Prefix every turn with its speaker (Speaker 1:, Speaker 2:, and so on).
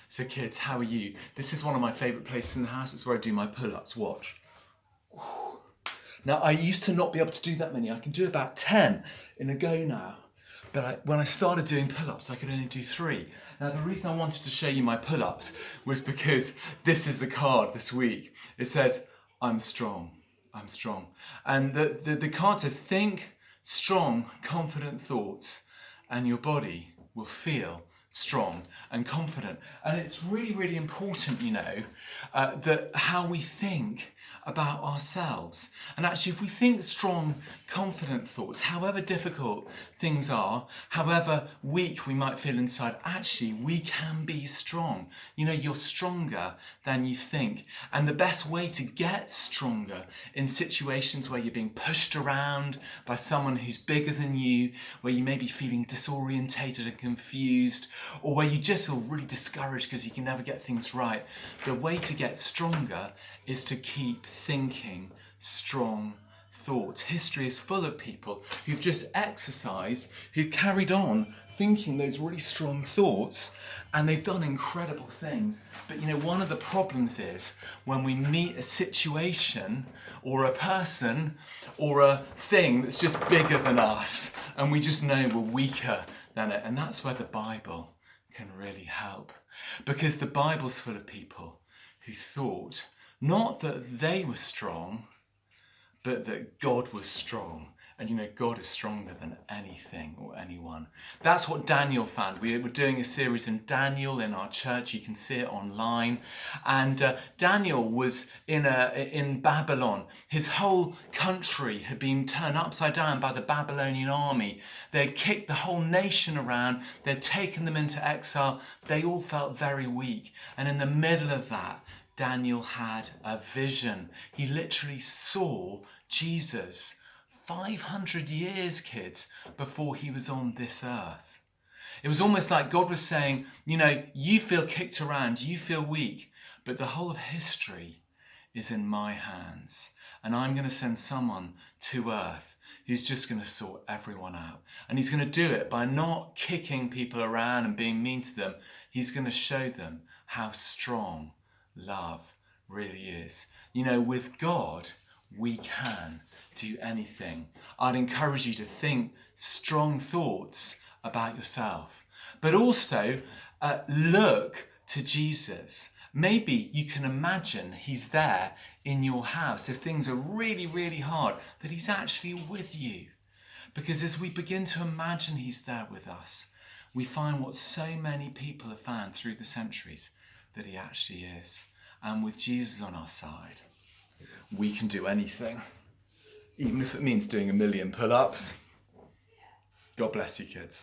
Speaker 1: So kids, how are you? This is one of my favourite places in the house. It's where I do my pull-ups. Watch. Now, I used to not be able to do that many. I can do about 10 in a go now. But when I started doing pull-ups, I could only do 3. Now, the reason I wanted to show you my pull-ups was because this is the card this week. It says, I'm strong. I'm strong. And the card says, think strong, confident thoughts, and your body will feel strong and confident. And it's really, really important, that how we think about ourselves. And actually, if we think strong, confident thoughts, however difficult things are, however weak we might feel inside, actually, we can be strong. You're stronger than you think. And the best way to get stronger in situations where you're being pushed around by someone who's bigger than you, where you may be feeling disorientated and confused, or where you just feel really discouraged because you can never get things right, the way to get stronger is to keep thinking strong thoughts. History is full of people who've just exercised, who've carried on thinking those really strong thoughts, and they've done incredible things. But one of the problems is when we meet a situation or a person or a thing that's just bigger than us, and we just know we're weaker than it. And that's where the Bible can really help. Because the Bible's full of people who thought not that they were strong, but that God was strong. And God is stronger than anything or anyone. That's what Daniel found. We were doing a series in Daniel in our church. You can see it online. And Daniel was in Babylon. His whole country had been turned upside down by the Babylonian army. They'd kicked the whole nation around. They'd taken them into exile. They all felt very weak. And in the middle of that, Daniel had a vision. He literally saw Jesus 500 years, kids, before he was on this earth. It was almost like God was saying, you feel kicked around, you feel weak, but the whole of history is in my hands. And I'm going to send someone to earth who's just going to sort everyone out. And he's going to do it by not kicking people around and being mean to them. He's going to show them how strong love really is. With God, we can do anything. I'd encourage you to think strong thoughts about yourself, but also look to Jesus. Maybe you can imagine he's there in your house. If things are really, really hard, that he's actually with you. Because as we begin to imagine he's there with us, we find what so many people have found through the centuries, that he actually is. And with Jesus on our side, we can do anything, even if it means doing 1,000,000 pull-ups. God bless you, kids.